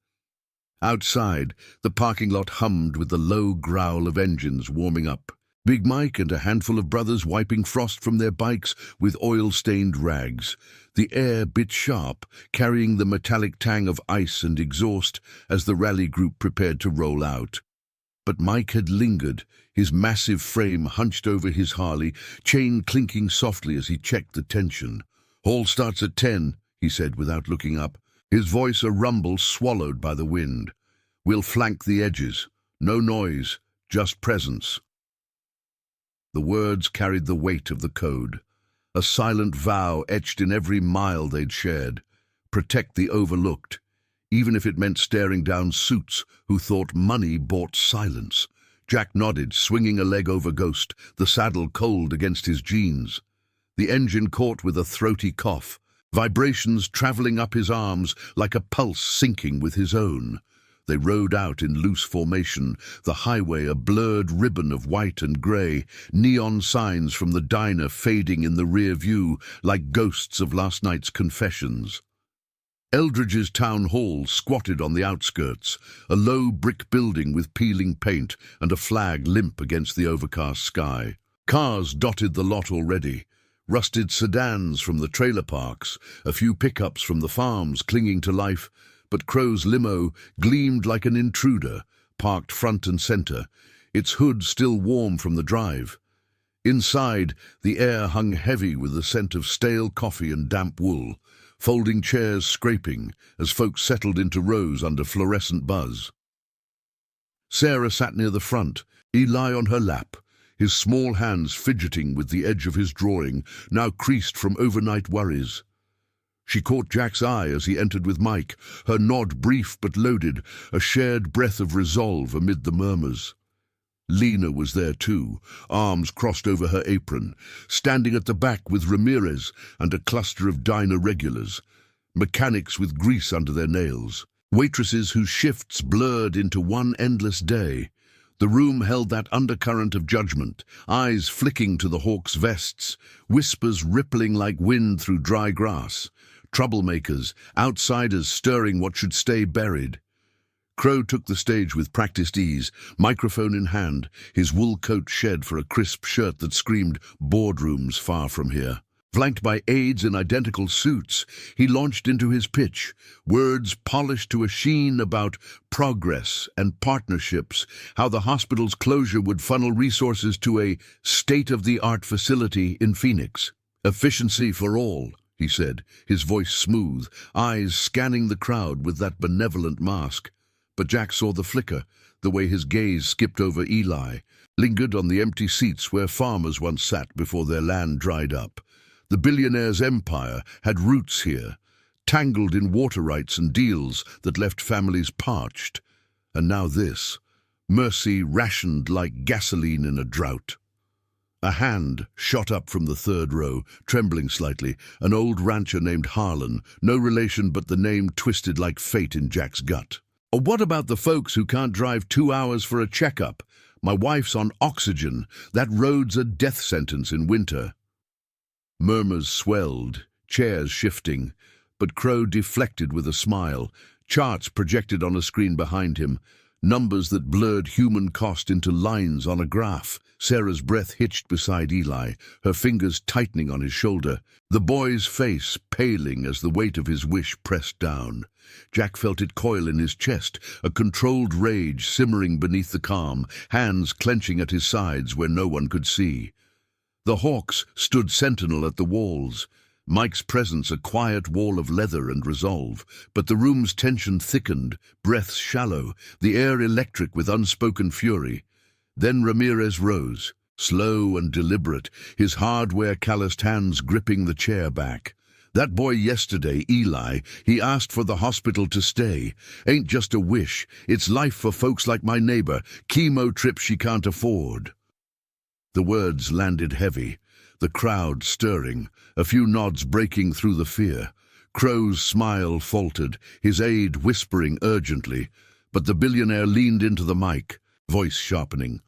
Outside, the parking lot hummed with the low growl of engines warming up. Big Mike and a handful of brothers wiping frost from their bikes with oil-stained rags. The air bit sharp, carrying the metallic tang of ice and exhaust as the rally group prepared to roll out. But Mike had lingered, his massive frame hunched over his Harley, chain clinking softly as he checked the tension. "Haul starts at 10, he said without looking up, his voice a rumble swallowed by the wind. "We'll flank the edges. No noise, just presence." The words carried the weight of the code, a silent vow etched in every mile they'd shared. Protect the overlooked, even if it meant staring down suits who thought money bought silence. Jack nodded, swinging a leg over Ghost, the saddle cold against his jeans. The engine caught with a throaty cough, vibrations traveling up his arms like a pulse syncing with his own. They rode out in loose formation, the highway a blurred ribbon of white and grey, neon signs from the diner fading in the rear view like ghosts of last night's confessions. Eldridge's town hall squatted on the outskirts, a low brick building with peeling paint and a flag limp against the overcast sky. Cars dotted the lot already, rusted sedans from the trailer parks, a few pickups from the farms clinging to life, but Crow's limo gleamed like an intruder, parked front and center, its hood still warm from the drive. Inside, the air hung heavy with the scent of stale coffee and damp wool, folding chairs scraping as folks settled into rows under fluorescent buzz. Sarah sat near the front, Eli on her lap, his small hands fidgeting with the edge of his drawing, now creased from overnight worries. She caught Jack's eye as he entered with Mike, her nod brief but loaded, a shared breath of resolve amid the murmurs. Lena was there too, arms crossed over her apron, standing at the back with Ramirez and a cluster of diner regulars, mechanics with grease under their nails, waitresses whose shifts blurred into one endless day. The room held that undercurrent of judgment, eyes flicking to the Hawks' vests, whispers rippling like wind through dry grass, troublemakers, outsiders stirring what should stay buried. Crow took the stage with practiced ease, microphone in hand, his wool coat shed for a crisp shirt that screamed boardrooms far from here. Flanked by aides in identical suits, he launched into his pitch, words polished to a sheen about progress and partnerships, how the hospital's closure would funnel resources to a state-of-the-art facility in Phoenix. "Efficiency for all," he said, his voice smooth, eyes scanning the crowd with that benevolent mask. But Jack saw the flicker, the way his gaze skipped over Eli, lingered on the empty seats where farmers once sat before their land dried up. The billionaire's empire had roots here, tangled in water rights and deals that left families parched. And now this, mercy rationed like gasoline in a drought. A hand shot up from the third row, trembling slightly, an old rancher named Harlan, no relation but the name twisted like fate in Jack's gut. "Or what about the folks who can't drive 2 hours for a checkup? My wife's on oxygen. That road's a death sentence in winter." Murmurs swelled, chairs shifting, but Crow deflected with a smile, charts projected on a screen behind him, numbers that blurred human cost into lines on a graph. Sarah's breath hitched beside Eli, her fingers tightening on his shoulder, the boy's face paling as the weight of his wish pressed down. Jack felt it coil in his chest, a controlled rage simmering beneath the calm, hands clenching at his sides where no one could see. The Hawks stood sentinel at the walls, Mike's presence a quiet wall of leather and resolve, but the room's tension thickened, breaths shallow, the air electric with unspoken fury. Then Ramirez rose, slow and deliberate, his hardware-calloused hands gripping the chair back. "That boy yesterday, Eli, he asked for the hospital to stay. Ain't just a wish, it's life for folks like my neighbor, chemo trips she can't afford." The words landed heavy, the crowd stirring, a few nods breaking through the fear. Crow's smile faltered, his aide whispering urgently, but the billionaire leaned into the mic, voice sharpening.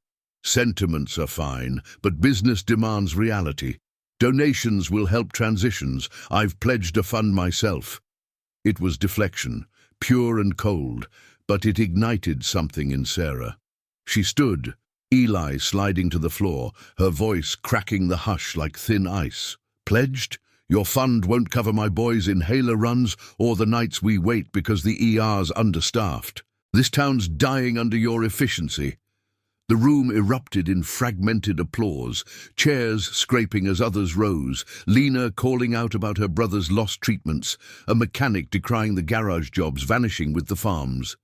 "Sentiments are fine, but business demands reality. Donations will help transitions. I've pledged a fund myself." It was deflection, pure and cold, but it ignited something in Sarah. She stood, Eli sliding to the floor, her voice cracking the hush like thin ice. "Pledged? Your fund won't cover my boys' inhaler runs or the nights we wait because the ER's understaffed. This town's dying under your efficiency." The room erupted in fragmented applause, chairs scraping as others rose, Lena calling out about her brother's lost treatments, a mechanic decrying the garage jobs vanishing with the farms.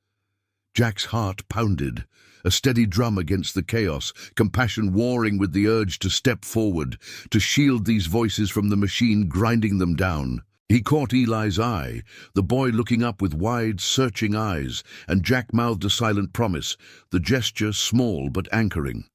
Jack's heart pounded, a steady drum against the chaos, compassion warring with the urge to step forward, to shield these voices from the machine grinding them down. He caught Eli's eye, the boy looking up with wide, searching eyes, and Jack mouthed a silent promise, the gesture small but anchoring.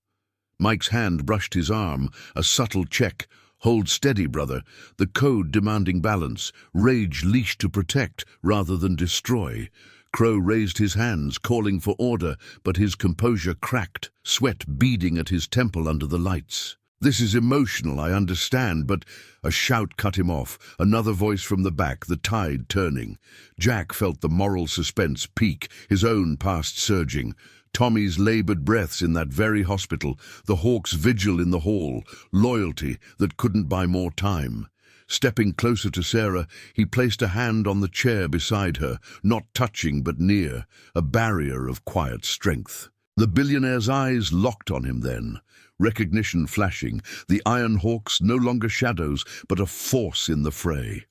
Mike's hand brushed his arm, a subtle check. "Hold steady, brother," the code demanding balance, rage leashed to protect rather than destroy. Crow raised his hands, calling for order, but his composure cracked, sweat beading at his temple under the lights. "This is emotional, I understand, but—" A shout cut him off, another voice from the back, the tide turning. Jack felt the moral suspense peak, his own past surging. Tommy's laboured breaths in that very hospital, the Hawk's vigil in the hall, loyalty that couldn't buy more time. Stepping closer to Sarah, he placed a hand on the chair beside her, not touching but near, a barrier of quiet strength. The billionaire's eyes locked on him then, recognition flashing, the Iron Hawks no longer shadows, but a force in the fray.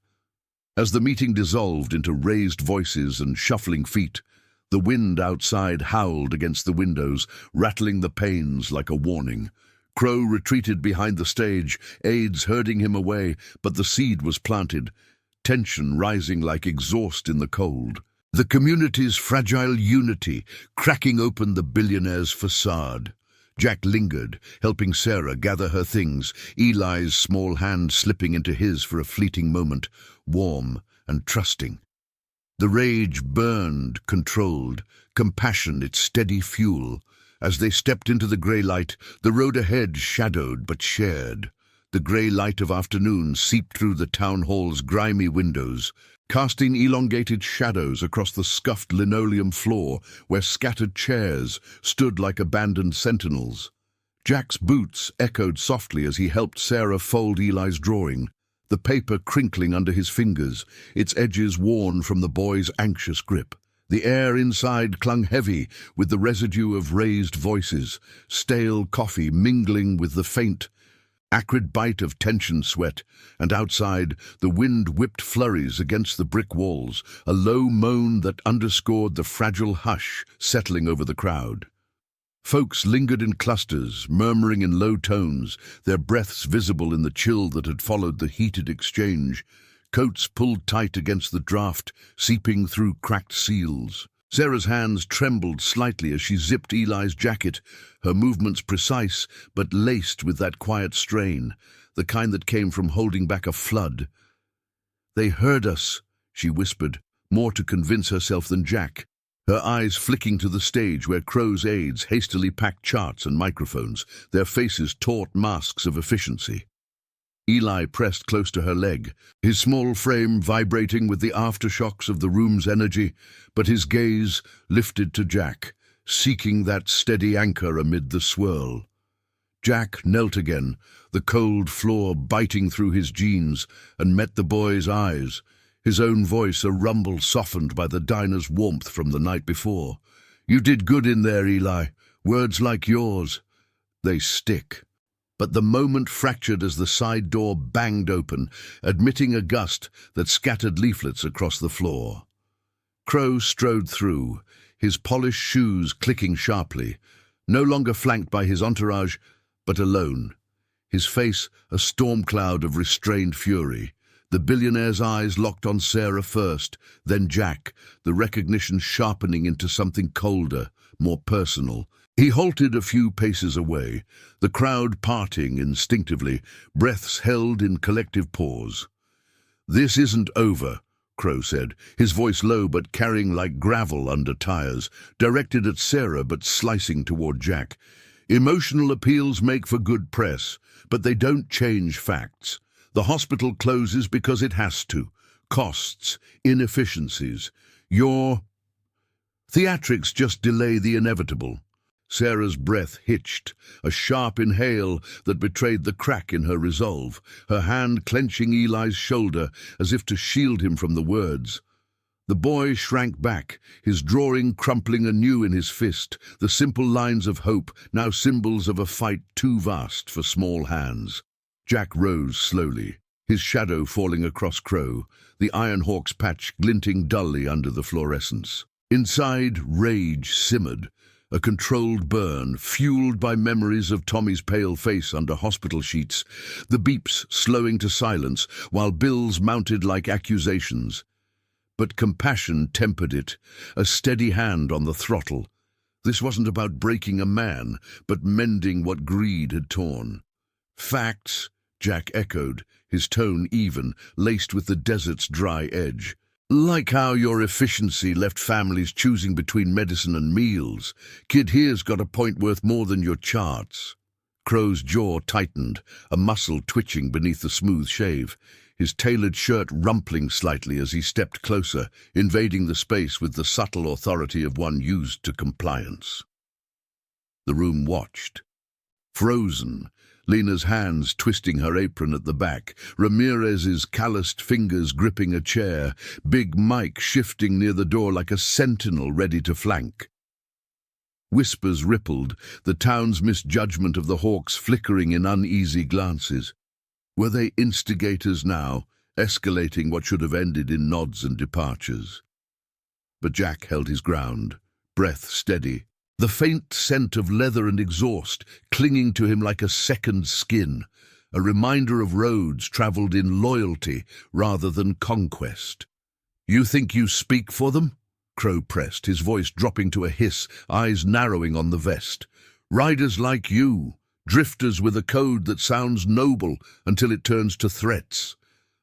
As the meeting dissolved into raised voices and shuffling feet, the wind outside howled against the windows, rattling the panes like a warning. Crow retreated behind the stage, aides herding him away, but the seed was planted, tension rising like exhaust in the cold. The community's fragile unity cracking open the billionaire's facade. Jack lingered, helping Sarah gather her things, Eli's small hand slipping into his for a fleeting moment, warm and trusting. The rage burned, controlled, compassion its steady fuel. As they stepped into the grey light, the road ahead shadowed but shared. The grey light of afternoon seeped through the town hall's grimy windows, casting elongated shadows across the scuffed linoleum floor where scattered chairs stood like abandoned sentinels. Jack's boots echoed softly as he helped Sarah fold Eli's drawing, the paper crinkling under his fingers, its edges worn from the boy's anxious grip. The air inside clung heavy with the residue of raised voices, stale coffee mingling with the faint, acrid bite of tension sweat, and outside the wind whipped flurries against the brick walls, a low moan that underscored the fragile hush settling over the crowd. Folks lingered in clusters, murmuring in low tones, their breaths visible in the chill that had followed the heated exchange, coats pulled tight against the draft, seeping through cracked seals. Sarah's hands trembled slightly as she zipped Eli's jacket, her movements precise but laced with that quiet strain, the kind that came from holding back a flood. "They heard us," she whispered, more to convince herself than Jack, her eyes flicking to the stage where Crow's aides hastily packed charts and microphones, their faces taut masks of efficiency. Eli pressed close to her leg, his small frame vibrating with the aftershocks of the room's energy, but his gaze lifted to Jack, seeking that steady anchor amid the swirl. Jack knelt again, the cold floor biting through his jeans, and met the boy's eyes, his own voice a rumble softened by the diner's warmth from the night before. "You did good in there, Eli. Words like yours, they stick." But the moment fractured as the side door banged open, admitting a gust that scattered leaflets across the floor. Crow strode through, his polished shoes clicking sharply, no longer flanked by his entourage, but alone, his face a storm cloud of restrained fury. The billionaire's eyes locked on Sarah first, then Jack, the recognition sharpening into something colder, more personal. He halted a few paces away, the crowd parting instinctively, breaths held in collective pause. "This isn't over," Crow said, his voice low but carrying like gravel under tires, directed at Sarah but slicing toward Jack. "Emotional appeals make for good press, but they don't change facts. The hospital closes because it has to. Costs, inefficiencies. You're..." Theatrics just delay the inevitable. Sarah's breath hitched, a sharp inhale that betrayed the crack in her resolve, her hand clenching Eli's shoulder as if to shield him from the words. The boy shrank back, his drawing crumpling anew in his fist, the simple lines of hope now symbols of a fight too vast for small hands. Jack rose slowly, his shadow falling across Crow, the Iron Hawk's patch glinting dully under the fluorescence. Inside, rage simmered, a controlled burn, fueled by memories of Tommy's pale face under hospital sheets, the beeps slowing to silence while bills mounted like accusations. But compassion tempered it, a steady hand on the throttle. This wasn't about breaking a man, but mending what greed had torn. Facts, Jack echoed, his tone even, laced with the desert's dry edge. Like how your efficiency left families choosing between medicine and meals. Kid here's got a point worth more than your charts. Crow's jaw tightened, a muscle twitching beneath the smooth shave, his tailored shirt rumpling slightly as he stepped closer, invading the space with the subtle authority of one used to compliance. The room watched. Frozen, Lena's hands twisting her apron at the back, Ramirez's calloused fingers gripping a chair, Big Mike shifting near the door like a sentinel ready to flank. Whispers rippled, the town's misjudgment of the Hawks flickering in uneasy glances. Were they instigators now, escalating what should have ended in nods and departures? But Jack held his ground, breath steady, the faint scent of leather and exhaust clinging to him like a second skin, a reminder of roads travelled in loyalty rather than conquest. You think you speak for them? Crow pressed, his voice dropping to a hiss, eyes narrowing on the vest. Riders like you, drifters with a code that sounds noble until it turns to threats.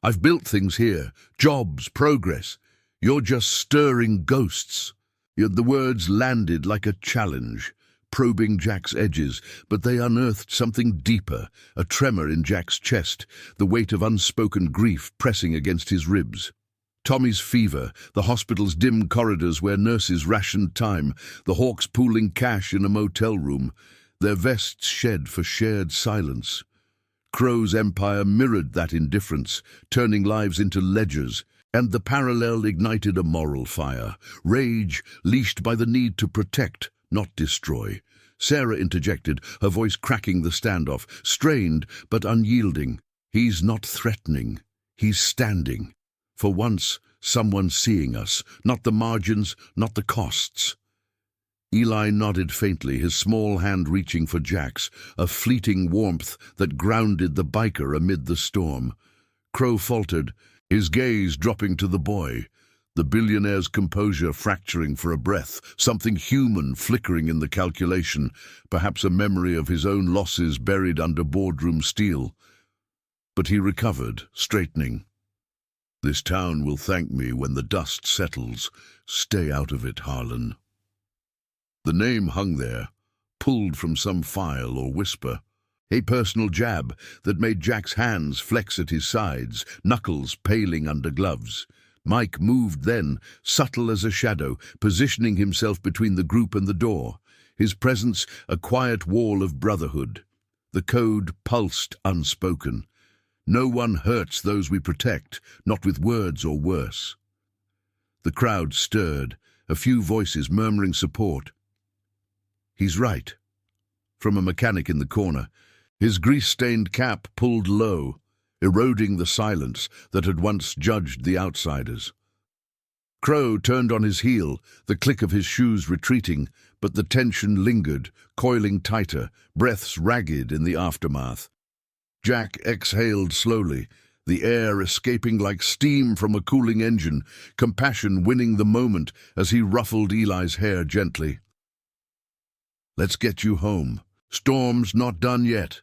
I've built things here, jobs, progress. You're just stirring ghosts. Yet the words landed like a challenge, probing Jack's edges, but they unearthed something deeper, a tremor in Jack's chest, the weight of unspoken grief pressing against his ribs. Tommy's fever, the hospital's dim corridors where nurses rationed time, the Hawks pooling cash in a motel room, their vests shed for shared silence. Crow's empire mirrored that indifference, turning lives into ledgers, and the parallel ignited a moral fire, rage leashed by the need to protect, not destroy. Sarah interjected, her voice cracking the standoff, strained but unyielding. He's not threatening, he's standing. For once, someone seeing us, not the margins, not the costs. Eli nodded faintly, his small hand reaching for Jack's, a fleeting warmth that grounded the biker amid the storm. Crow faltered, his gaze dropping to the boy, the billionaire's composure fracturing for a breath, something human flickering in the calculation, perhaps a memory of his own losses buried under boardroom steel. But he recovered, straightening. This town will thank me when the dust settles. Stay out of it, Harlan. The name hung there, pulled from some file or whisper, a personal jab that made Jack's hands flex at his sides, knuckles paling under gloves. Mike moved then, subtle as a shadow, positioning himself between the group and the door, his presence a quiet wall of brotherhood. The code pulsed unspoken. No one hurts those we protect, not with words or worse. The crowd stirred, a few voices murmuring support. He's right. From a mechanic in the corner, his grease-stained cap pulled low, eroding the silence that had once judged the outsiders. Crow turned on his heel, the click of his shoes retreating, but the tension lingered, coiling tighter, breaths ragged in the aftermath. Jack exhaled slowly, the air escaping like steam from a cooling engine, compassion winning the moment as he ruffled Eli's hair gently. Let's get you home. Storm's not done yet.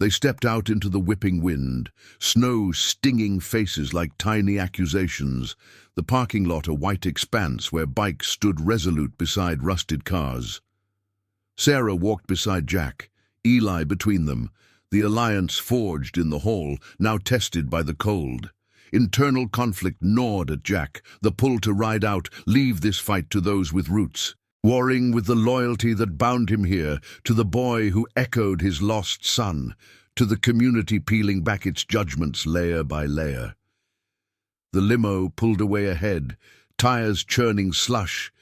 They stepped out into the whipping wind, snow stinging faces like tiny accusations, the parking lot a white expanse where bikes stood resolute beside rusted cars. Sarah walked beside Jack, Eli between them, the alliance forged in the hall, now tested by the cold. Internal conflict gnawed at Jack, the pull to ride out, leave this fight to those with roots. Warring with the loyalty that bound him here, to the boy who echoed his lost son, to the community peeling back its judgments layer by layer. The limo pulled away ahead, tires churning slush,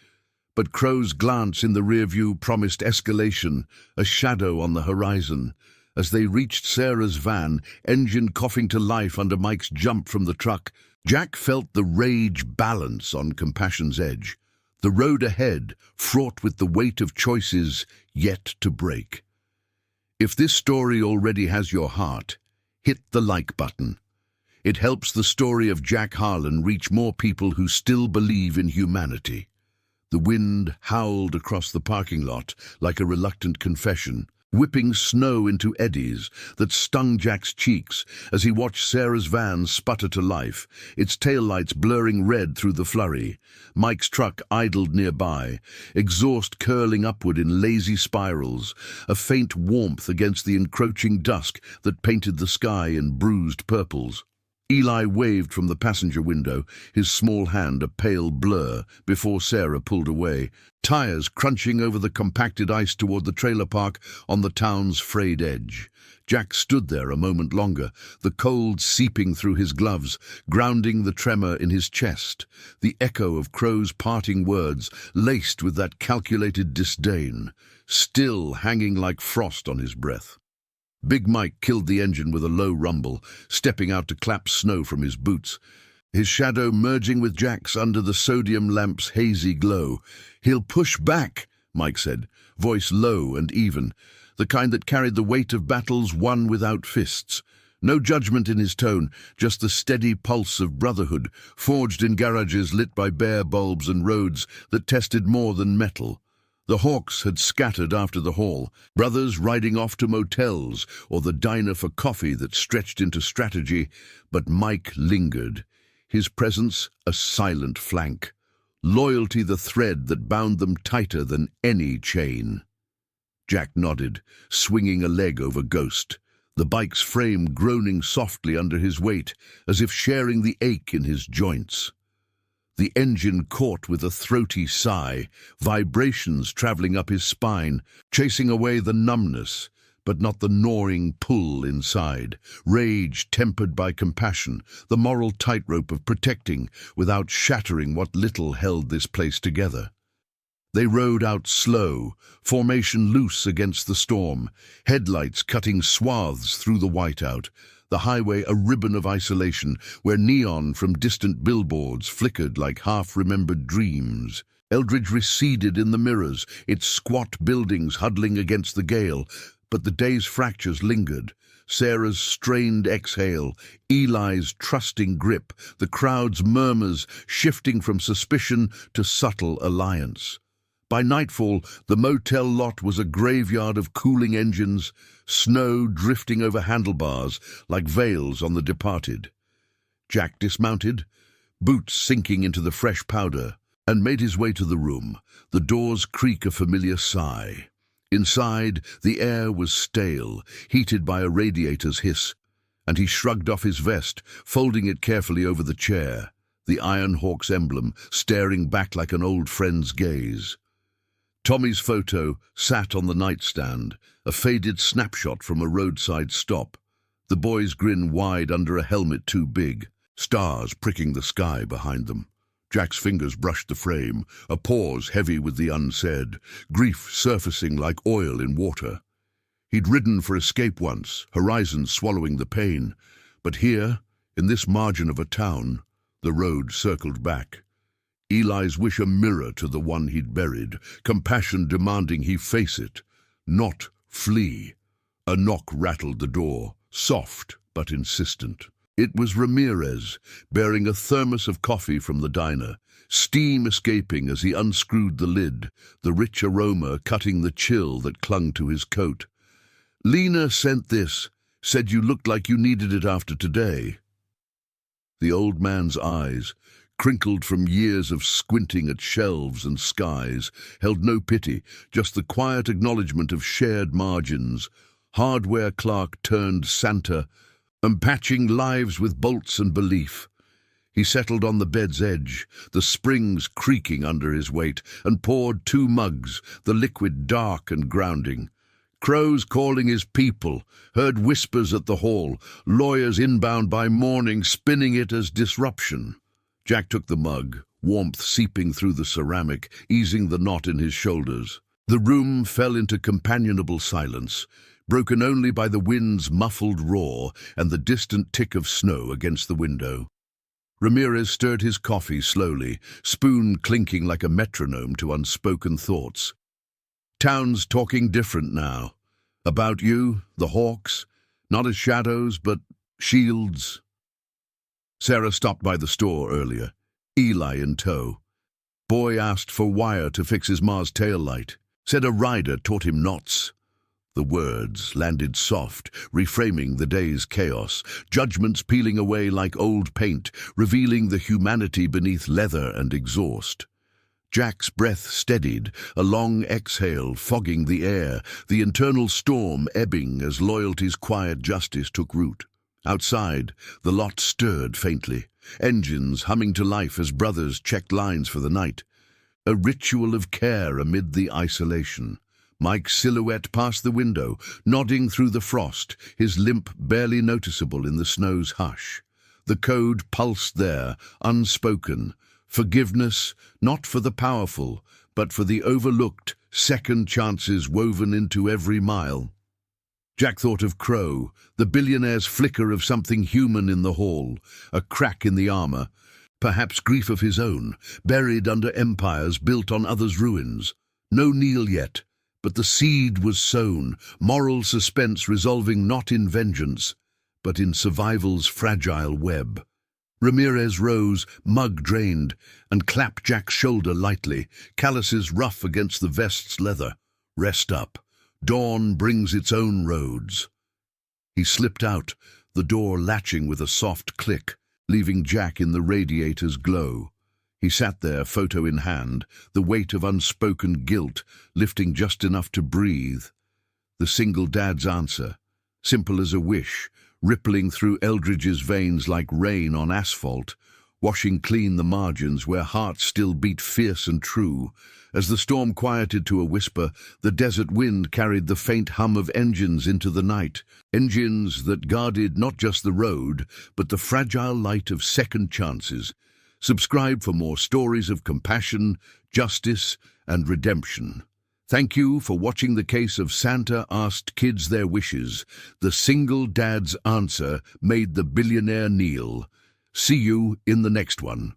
but Crow's glance in the rear view promised escalation, a shadow on the horizon. As they reached Sarah's van, engine coughing to life under Mike's jump from the truck, Jack felt the rage balance on compassion's edge. The road ahead, fraught with the weight of choices yet to break. If this story already has your heart, hit the like button. It helps the story of Jack Harlan reach more people who still believe in humanity. The wind howled across the parking lot like a reluctant confession, whipping snow into eddies that stung Jack's cheeks as he watched Sarah's van sputter to life, its taillights blurring red through the flurry. Mike's truck idled nearby, exhaust curling upward in lazy spirals, a faint warmth against the encroaching dusk that painted the sky in bruised purples. Eli waved from the passenger window, his small hand a pale blur, before Sarah pulled away, tires crunching over the compacted ice toward the trailer park on the town's frayed edge. Jack stood there a moment longer, the cold seeping through his gloves, grounding the tremor in his chest, the echo of Crow's parting words laced with that calculated disdain, still hanging like frost on his breath. Big Mike killed the engine with a low rumble, stepping out to clap snow from his boots, his shadow merging with Jack's under the sodium lamp's hazy glow. "He'll push back," Mike said, voice low and even, the kind that carried the weight of battles won without fists. No judgment in his tone, just the steady pulse of brotherhood, forged in garages lit by bare bulbs and roads that tested more than metal. The Hawks had scattered after the haul, brothers riding off to motels or the diner for coffee that stretched into strategy, but Mike lingered, his presence a silent flank, loyalty the thread that bound them tighter than any chain. Jack nodded, swinging a leg over Ghost, the bike's frame groaning softly under his weight, as if sharing the ache in his joints. The engine caught with a throaty sigh, vibrations traveling up his spine, chasing away the numbness, but not the gnawing pull inside. Rage tempered by compassion, the moral tightrope of protecting without shattering what little held this place together. They rode out slow, formation loose against the storm, headlights cutting swaths through the whiteout, the highway a ribbon of isolation where neon from distant billboards flickered like half-remembered dreams. Eldridge receded in the mirrors, its squat buildings huddling against the gale, but the day's fractures lingered. Sarah's strained exhale, Eli's trusting grip, the crowd's murmurs shifting from suspicion to subtle alliance. By nightfall, the motel lot was a graveyard of cooling engines, snow drifting over handlebars like veils on the departed. Jack dismounted, boots sinking into the fresh powder, and made his way to the room, the doors creak a familiar sigh. Inside, the air was stale, heated by a radiator's hiss, and he shrugged off his vest, folding it carefully over the chair, the Iron Hawk's emblem staring back like an old friend's gaze. Tommy's photo sat on the nightstand, a faded snapshot from a roadside stop, the boy's grin wide under a helmet too big, stars pricking the sky behind them. Jack's fingers brushed the frame, a pause heavy with the unsaid, grief surfacing like oil in water. He'd ridden for escape once, horizons swallowing the pain, but here, in this margin of a town, the road circled back. Eli's wish a mirror to the one he'd buried, compassion demanding he face it, not flee. A knock rattled the door, soft but insistent. It was Ramirez, bearing a thermos of coffee from the diner, steam escaping as he unscrewed the lid, the rich aroma cutting the chill that clung to his coat. "Lena sent this, said you looked like you needed it after today." The old man's eyes, crinkled from years of squinting at shelves and skies, held no pity, just the quiet acknowledgement of shared margins. Hardware clerk turned Santa, unpatching lives with bolts and belief. He settled on the bed's edge, the springs creaking under his weight, and poured 2 mugs, the liquid dark and grounding. Crows calling his people, heard whispers at the hall, lawyers inbound by morning, spinning it as disruption. Jack took the mug, warmth seeping through the ceramic, easing the knot in his shoulders. The room fell into companionable silence, broken only by the wind's muffled roar and the distant tick of snow against the window. Ramirez stirred his coffee slowly, spoon clinking like a metronome to unspoken thoughts. Town's talking different now. About you, the Hawks, not as shadows, but shields. Sarah stopped by the store earlier, Eli in tow. Boy asked for wire to fix his Ma's tail light. Said a rider taught him knots. The words landed soft, reframing the day's chaos, judgments peeling away like old paint, revealing the humanity beneath leather and exhaust. Jack's breath steadied, a long exhale fogging the air, the internal storm ebbing as loyalty's quiet justice took root. Outside, the lot stirred faintly, engines humming to life as brothers checked lines for the night. A ritual of care amid the isolation. Mike's silhouette passed the window, nodding through the frost, his limp barely noticeable in the snow's hush. The code pulsed there, unspoken. Forgiveness, not for the powerful, but for the overlooked, second chances woven into every mile. Jack thought of Crow, the billionaire's flicker of something human in the hall, a crack in the armor, perhaps grief of his own, buried under empires built on others' ruins. No kneel yet, but the seed was sown, moral suspense resolving not in vengeance, but in survival's fragile web. Ramirez rose, mug drained, and clapped Jack's shoulder lightly, calluses rough against the vest's leather. Rest up. Dawn brings its own roads. He slipped out, the door latching with a soft click, leaving Jack in the radiator's glow. He sat there, photo in hand, the weight of unspoken guilt lifting just enough to breathe. The single dad's answer, simple as a wish, rippling through Eldridge's veins like rain on asphalt, washing clean the margins where hearts still beat fierce and true. As the storm quieted to a whisper, the desert wind carried the faint hum of engines into the night, engines that guarded not just the road, but the fragile light of second chances. Subscribe for more stories of compassion, justice, and redemption. Thank you for watching the case of Santa asked kids their wishes. The single dad's answer made the billionaire kneel. See you in the next one.